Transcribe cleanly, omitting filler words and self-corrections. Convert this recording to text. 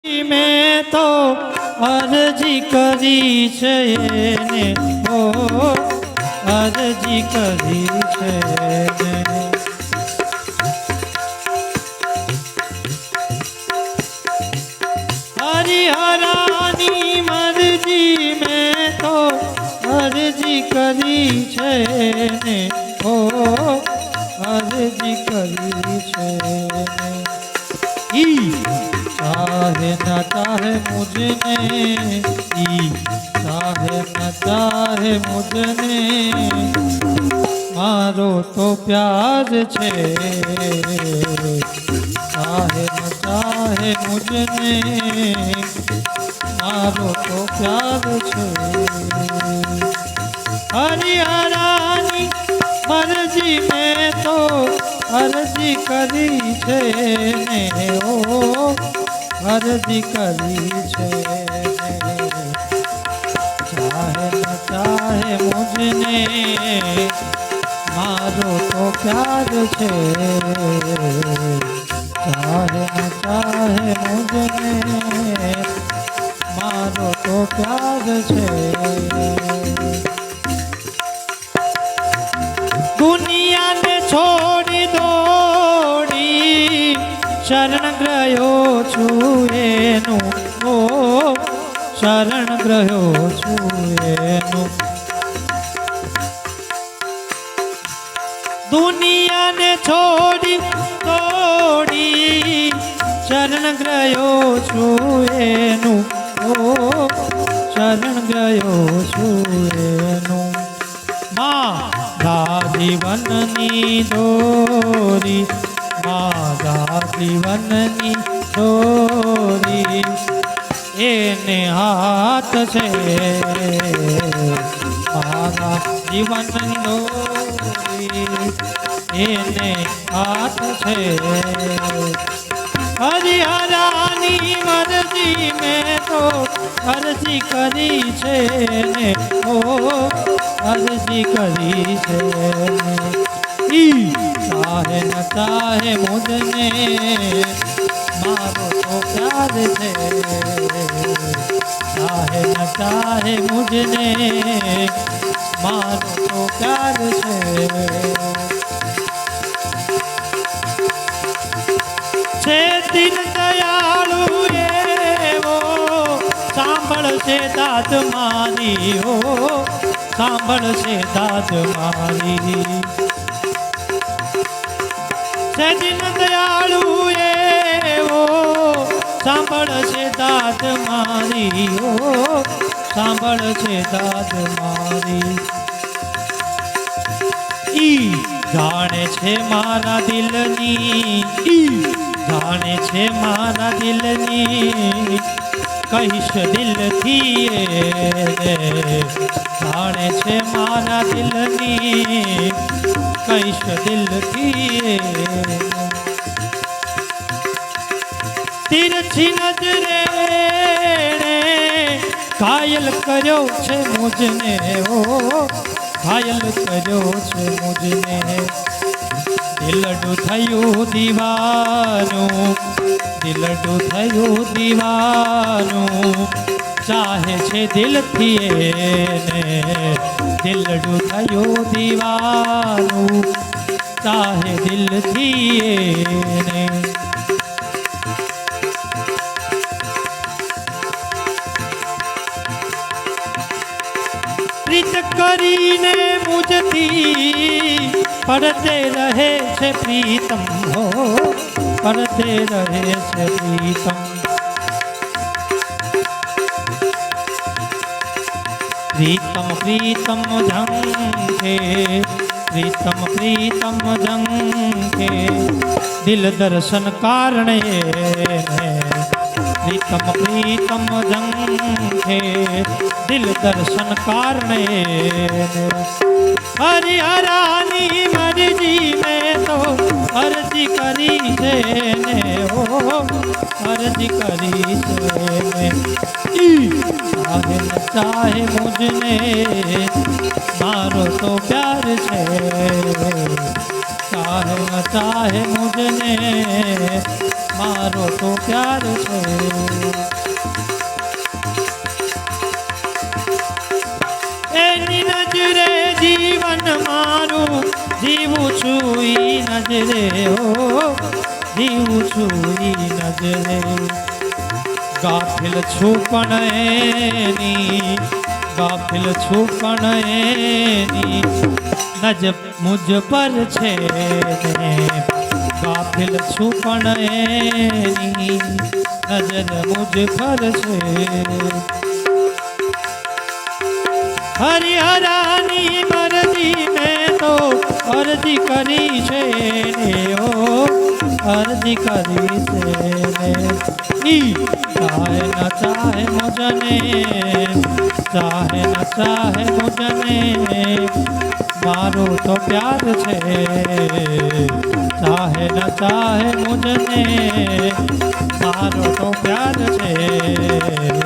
મેં તો અરજી કરી છે ને, ઓ અરજી કરી છે ને, હરિહરાની મરજી મેં તો અરજી કરી છે ને, ઓ અરજી કરી છે ને। चाहे न चाहे मुझने, चाहे न चाहे मुझने, मारो तो प्यार छे। चाहे न चाहे मुझने, मारो तो प्यार छे। हरिहरानी मरजी में तो अरजी करी छे ने, ओ अरजी करी छे ने। चाहे न चाहे मुझने, मारो तो प्यार छे। चाहे न चाहे मुझने, मारो तो प्यार छे। दुनिया ने छोड़ी दौड़ी शरण ग्रह्यो छू एनु, ओ शरण ग्रह्यो छू एनु। दुनिया ने छोड़ी दौड़ी शरण ग्रह्यो छू एनु, ओ शरण ग्रह्यो छू एनु। मारा जीवननी दोरी, मारा जीवननी दोरी, एने हाथ छे। मारा जीवननी दोरी, एने हाथ छे। हरिहरानी मरजी में तो अरजी करी छे ने, ओ अरजी करी छे ने। चाहे न चाहे मुझने, मारो तो प्यार छे। चाहे न चाहे मुझने, मारो तो प्यार छे। छे दिन दयालु एवो, सांभळ छे दाद मारी, ओ सांभळ छे दाद मारी। छे दिन दयालु एवो, सांभळ छे दाद मारी, ओ सांभळ छे दाद मारी। जाने छे मारा दिलनी, जाने छे मारा दिलनी, कहीश दिल थी जाने छे मारा दिलनी, कहीश दिल थी। तिरछी नजरे घायल कर्यो छे मुझने, ओ घायल कर्यो छे मुझने। दिलडू थयो दीवानो, दिलडू थयो दीवानो, चाहे छे दिल थी ने। दिलडू थयो दीवानो, चाहे दिल थी ने। प्रीत करीने मुझती पड़ते रहे छे प्रीतम, हो पड़ते रहे छे प्रीतम। प्रीतम प्रीतम झंके, प्रीतम प्रीतम झंके, दिल दर्शन कारणे। प्रीतम प्रीतम झंके, दिल दर्शन कारणे। हरिहरानी मरजी में तो अर्जी करी छे ने, ओ अर्जी करी छे ने। चाहे न चाहे मुझने, मारो तो प्यार छे। चाहे न चाहे मुझने, मारो तो प्यार छे। નજરે હો જીવું છું ઈ નજરે ગાફિલ છું પણ એની ગાફિલ છું પણ એની નજર મુજ પર છે ને ગાફિલ છું પણ એની નજર મુજ પર છે હરિહરાની મરજી મેં તો અરજી કરી છે ને ઓ અરજી કરી છે ને ઈ ચાહે ન ચાહે મુજને ચાહે ન ચાહે મુજને મારો તો પ્યાર છે ચાહે ન ચાહે મુજને મારો તો પ્યાર છે